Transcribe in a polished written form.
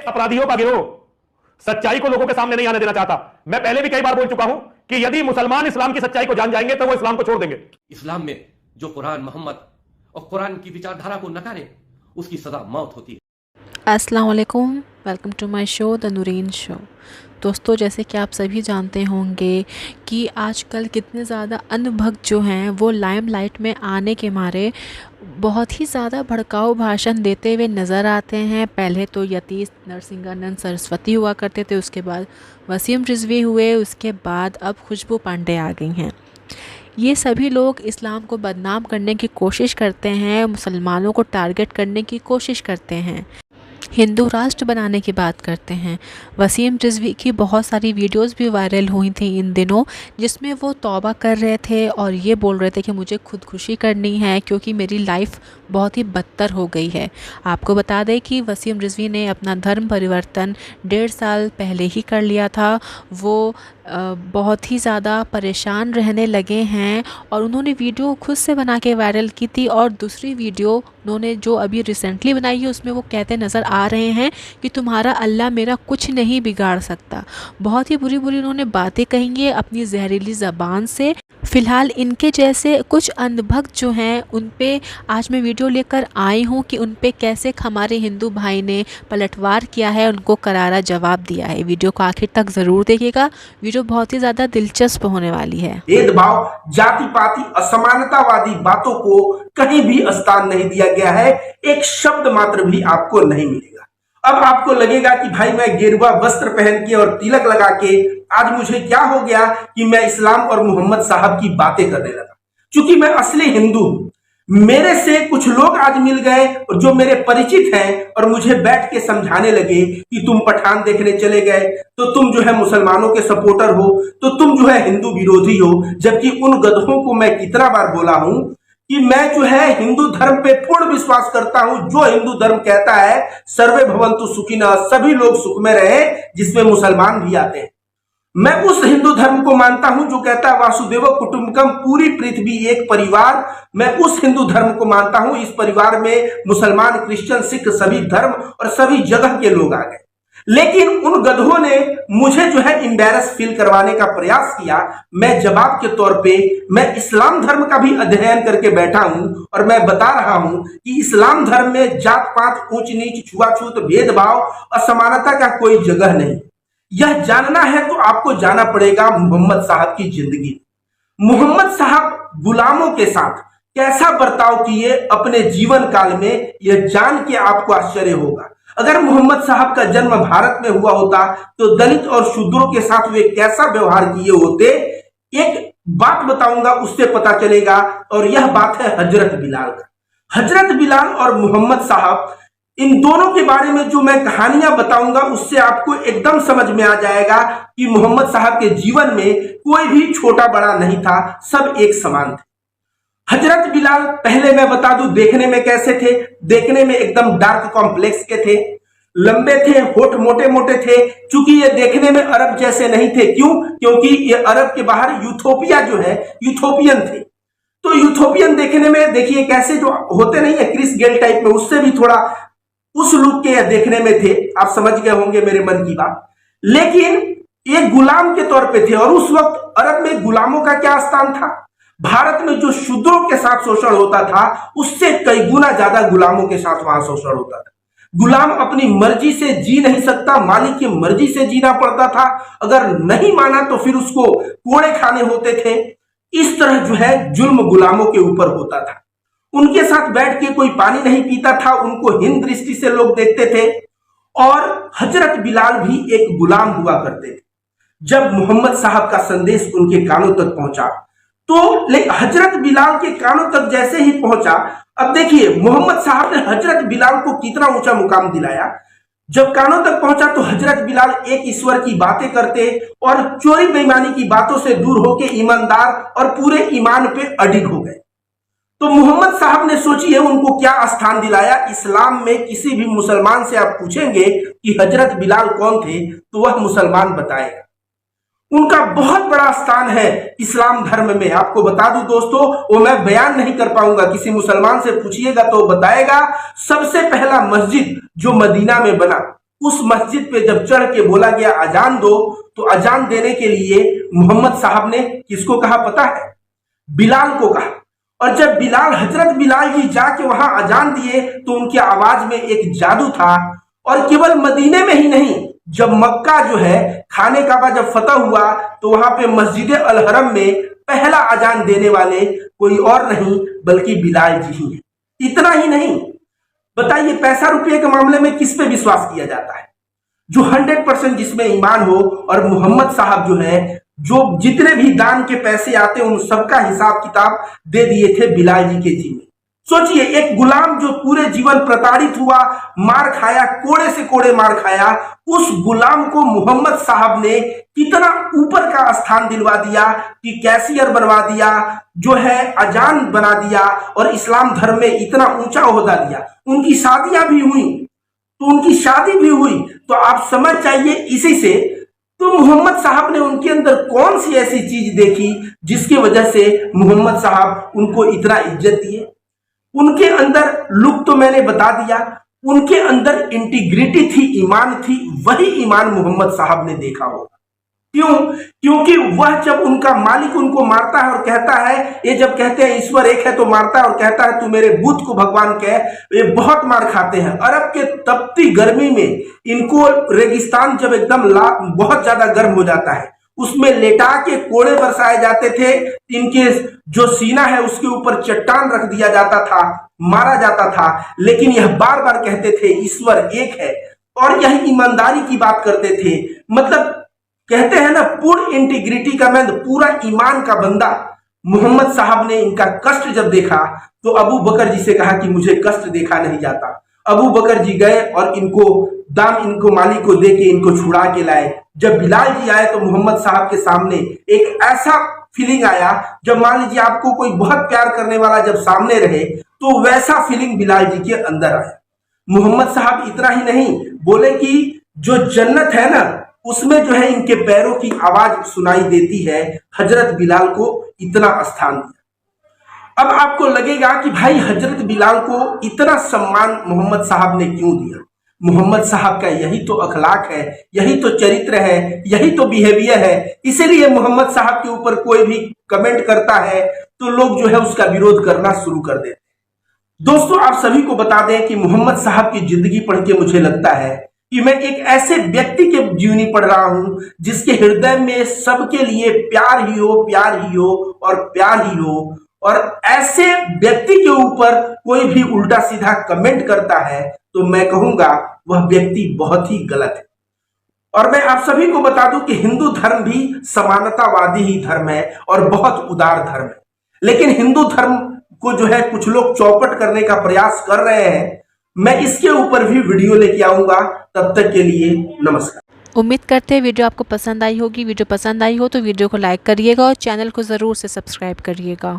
अपराधियों का गिरोह सच्चाई को लोगों के सामने नहीं आने देना चाहता। मैं पहले भी कई बार बोल चुका हूं कि यदि मुसलमान इस्लाम की सच्चाई को जान जाएंगे तो वो इस्लाम को छोड़ देंगे। इस्लाम में जो कुरान मोहम्मद और कुरान की विचारधारा को नकारे उसकी सजा मौत होती है। अस्सलाम वालेकुम, welcome to my show the Noreen show. दोस्तों, जैसे कि आप सभी जानते होंगे कि आजकल कितने ज़्यादा अंधभक्त जो हैं वो लाइमलाइट में आने के मारे बहुत ही ज़्यादा भड़काऊ भाषण देते हुए नज़र आते हैं। पहले तो यतीश नरसिंहानंद सरस्वती हुआ करते थे, उसके बाद वसीम रिजवी हुए, उसके बाद अब खुशबू पांडे आ गई हैं। ये सभी लोग इस्लाम को बदनाम करने की कोशिश करते हैं, मुसलमानों को टारगेट करने की कोशिश करते हैं, हिंदू राष्ट्र बनाने की बात करते हैं। वसीम रिजवी की बहुत सारी वीडियोस भी वायरल हुई थी इन दिनों, जिसमें वो तौबा कर रहे थे और ये बोल रहे थे कि मुझे खुदकुशी करनी है क्योंकि मेरी लाइफ बहुत ही बदतर हो गई है। आपको बता दें कि वसीम रिजवी ने अपना धर्म परिवर्तन 1.5 साल पहले ही कर लिया था। वो बहुत ही ज़्यादा परेशान रहने लगे हैं और उन्होंने वीडियो खुद से बना के वायरल की थी। और दूसरी वीडियो उन्होंने जो अभी रिसेंटली बनाई है उसमें वो कहते नज़र आ रहे हैं कि तुम्हारा अल्लाह मेरा कुछ नहीं बिगाड़ सकता। बहुत ही बुरी बुरी उन्होंने बातें कही हैं अपनी जहरीली ज़बान से। फ़िलहाल इनके जैसे कुछ अंधभक्त जो हैं उन पे आज मैं वीडियो लेकर आई हूँ कि उन पे कैसे हमारे हिंदू भाई ने पलटवार किया है, उनको करारा जवाब दिया है। वीडियो को आखिर तक ज़रूर देखिएगा, वीडियो बहुत ही ज़्यादा दिलचस्प होने वाली है। भेदभाव, जाति पाति, असमानतावादी बातों को कहीं भी स्थान नहीं दिया गया है, एक शब्द मात्र भी आपको नहीं मिलेगा। अब आपको लगेगा कि भाई मैं गेरुआ वस्त्र पहन के और तिलक लगा के आज मुझे क्या हो गया कि मैं इस्लाम और मोहम्मद साहब की बातें करने लगा। क्योंकि मैं असली हिंदू हूं, मेरे से कुछ लोग आज मिल गए और जो मेरे परिचित हैं और मुझे बैठ के समझाने लगे कि तुम पठान देखने चले गए तो तुम जो है मुसलमानों के सपोर्टर हो, तो तुम जो है हिंदू विरोधी हो। जबकि उन गधों को मैं कितना बार बोला हूं कि मैं जो है हिंदू धर्म पे पूर्ण विश्वास करता हूं। जो हिंदू धर्म कहता है सर्वे भवन्तु सुखिनः, सभी लोग सुख में रहे, जिसमें मुसलमान भी आते हैं। मैं उस हिंदू धर्म को मानता हूं जो कहता है वासुदेव कुटुंबकम, पूरी पृथ्वी एक परिवार। मैं उस हिंदू धर्म को मानता हूं। इस परिवार में मुसलमान, क्रिश्चियन, सिख सभी धर्म और सभी जगह के लोग आ गए। लेकिन उन गधों ने मुझे जो है एम्बैरस फील करवाने का प्रयास किया। मैं जवाब के तौर पे मैं इस्लाम धर्म का भी अध्ययन करके बैठा हूं और मैं बता रहा हूं कि इस्लाम धर्म में जात पात, ऊंच नीच, छुआछूत, भेदभाव, असमानता का कोई जगह नहीं। यह जानना है तो आपको जाना पड़ेगा मोहम्मद साहब की जिंदगी। मोहम्मद साहब गुलामों के साथ कैसा बर्ताव किए अपने जीवन काल में, यह जान के आपको आश्चर्य होगा। अगर मोहम्मद साहब का जन्म भारत में हुआ होता तो दलित और शूद्रों के साथ वे कैसा व्यवहार किए होते, एक बात बताऊंगा, उससे पता चलेगा। और यह बात है हजरत बिलाल का। हजरत बिलाल और मोहम्मद साहब, इन दोनों के बारे में जो मैं कहानियां बताऊंगा उससे आपको एकदम समझ में आ जाएगा कि मोहम्मद साहब के जीवन में कोई भी छोटा बड़ा नहीं था, सब एक समान थे। हजरत बिलाल, पहले मैं बता दूं देखने में कैसे थे। देखने में एकदम डार्क कॉम्प्लेक्स के थे, लंबे थे, होठ मोटे मोटे थे। चूंकि ये देखने में अरब जैसे नहीं थे। क्यों? क्योंकि ये अरब के बाहर यूथोपिया जो है यूथोपियन थे। तो यूथोपियन देखने में देखिए कैसे जो होते नहीं है क्रिस गेल टाइप में, उससे भी थोड़ा उस लुक के देखने में थे। आप समझ गए होंगे मेरे मन की बात। लेकिन ये गुलाम के तौर पे थे और उस वक्त अरब में गुलामों का क्या स्थान था। भारत में जो शूद्रों के साथ शोषण होता था उससे कई गुना ज्यादा गुलामों के साथ वहां शोषण होता था। गुलाम अपनी मर्जी से जी नहीं सकता, मालिक की मर्जी से जीना पड़ता था। अगर नहीं माना तो फिर उसको कोड़े खाने होते थे। इस तरह जो है जुल्म गुलामों के ऊपर होता था। उनके साथ बैठ के कोई पानी नहीं पीता था, उनको हीन दृष्टि से लोग देखते थे। और हजरत बिलाल भी एक गुलाम हुआ करते थे। जब मोहम्मद साहब का संदेश उनके कानों तक पहुंचा तो हजरत बिलाल के कानों तक जैसे ही पहुंचा, अब देखिए मोहम्मद साहब ने हजरत बिलाल को कितना ऊंचा मुकाम दिलाया। जब कानों तक पहुंचा तो हजरत बिलाल एक ईश्वर की बातें करते और चोरी बेईमानी की बातों से दूर होकर ईमानदार और पूरे ईमान पे अडिग हो गए। तो मोहम्मद साहब ने सोचिए उनको क्या स्थान दिलाया। इस्लाम में किसी भी मुसलमान से आप पूछेंगे कि हजरत बिलाल कौन थे तो वह मुसलमान बताएगा। उनका बहुत बड़ा स्थान है इस्लाम धर्म में। आपको बता दूं दोस्तों, वो मैं बयान नहीं कर पाऊंगा, किसी मुसलमान से पूछिएगा तो बताएगा। सबसे पहला मस्जिद जो मदीना में बना उस मस्जिद पे जब चढ़ के बोला गया अजान दो, तो अजान देने के लिए मोहम्मद साहब ने किसको कहा पता है? बिलाल को कहा। और जब हजरत बिलाल जी जाके वहां अजान दिए तो उनकी आवाज में एक जादू था। और केवल मदीने में ही नहीं, जब मक्का जो है खाने काबा जब फतह हुआ तो वहां पे मस्जिद अल हरम में पहला अजान देने वाले कोई और नहीं बल्कि बिलाल जी ही हैं। इतना ही नहीं, बताइए पैसा रुपये के मामले में किस पे विश्वास किया जाता है? जो 100% जिसमें ईमान हो। और मोहम्मद साहब जो है, जो जितने भी दान के पैसे आते उन सबका हिसाब किताब दे दिए थे बिलाल जी के जिम्मे। सोचिए, एक गुलाम जो पूरे जीवन प्रताड़ित हुआ, मार खाया, कोड़े से कोड़े मार खाया, उस गुलाम को मोहम्मद साहब ने कितना ऊपर का स्थान दिलवा दिया कि कैशियर बनवा दिया, जो है अजान बना दिया और इस्लाम धर्म में इतना ऊंचा ओहदा दिया। उनकी शादियां भी हुई, तो आप समझ जाइए इसी से तो मोहम्मद साहब ने उनके अंदर कौन सी ऐसी चीज देखी जिसकी वजह से मोहम्मद साहब उनको इतना इज्जत दिए। उनके अंदर लुक तो मैंने बता दिया, उनके अंदर इंटीग्रिटी थी, ईमान थी। वही ईमान मोहम्मद साहब ने देखा होगा। क्यों? क्योंकि वह जब उनका मालिक उनको मारता है और कहता है, ये जब कहते हैं ईश्वर एक है तो मारता है और कहता है तू मेरे बुत को भगवान कह, ये बहुत मार खाते हैं। अरब के तपती गर्मी में इनको रेगिस्तान जब एकदम बहुत ज्यादा गर्म हो जाता है, उसमें लेटा के कोड़े बरसाए जाते थे। इनके जो सीना है उसके ऊपर चट्टान रख दिया जाता था, मारा जाता था। लेकिन यह बार बार कहते थे ईश्वर एक है, और यह ईमानदारी की बात करते थे। मतलब कहते हैं ना, पूर्ण इंटीग्रिटी का मैं पूरा ईमान का बंदा। मोहम्मद साहब ने इनका कष्ट जब देखा तो अबू बकर जी से कहा कि मुझे कष्ट देखा नहीं जाता। अबू बकर जी गए और इनको मालिक को दे के इनको छुड़ा के लाए। जब बिलाल जी आए तो मोहम्मद साहब के सामने एक ऐसा फीलिंग आया, जब मान लीजिए आपको कोई बहुत प्यार करने वाला जब सामने रहे तो वैसा फीलिंग बिलाल जी के अंदर आया। मोहम्मद साहब इतना ही नहीं बोले कि जो जन्नत है ना, उसमें जो है इनके पैरों की आवाज सुनाई देती है। हजरत बिलाल को इतना स्थान दिया। अब आपको लगेगा कि भाई हजरत बिलाल को इतना सम्मान मोहम्मद साहब ने क्यों दिया? मोहम्मद साहब का यही तो अखलाक है, यही तो चरित्र है, यही तो बिहेवियर है। इसीलिए मोहम्मद साहब के ऊपर कोई भी कमेंट करता है तो लोग जो है उसका विरोध करना शुरू कर देते हैं। दोस्तों, आप सभी को बता दें कि मोहम्मद साहब की जिंदगी पढ़ के मुझे लगता है कि मैं एक ऐसे व्यक्ति के जीवनी पढ़ रहा हूं जिसके हृदय में सबके लिए प्यार ही हो, प्यार ही हो और प्यार ही हो। और ऐसे व्यक्ति के ऊपर कोई भी उल्टा सीधा कमेंट करता है तो मैं कहूंगा वह व्यक्ति बहुत ही गलत है। और मैं आप सभी को बता दूं कि हिंदू धर्म भी समानतावादी ही धर्म है और बहुत उदार धर्म है। लेकिन हिंदू धर्म को जो है कुछ लोग चौपट करने का प्रयास कर रहे हैं। मैं इसके ऊपर भी वीडियो लेके आऊंगा। तब तक के लिए नमस्कार। उम्मीद करते हैं वीडियो आपको पसंद आई होगी। वीडियो पसंद आई हो तो वीडियो को लाइक करिएगा और चैनल को ज़रूर से सब्सक्राइब करिएगा।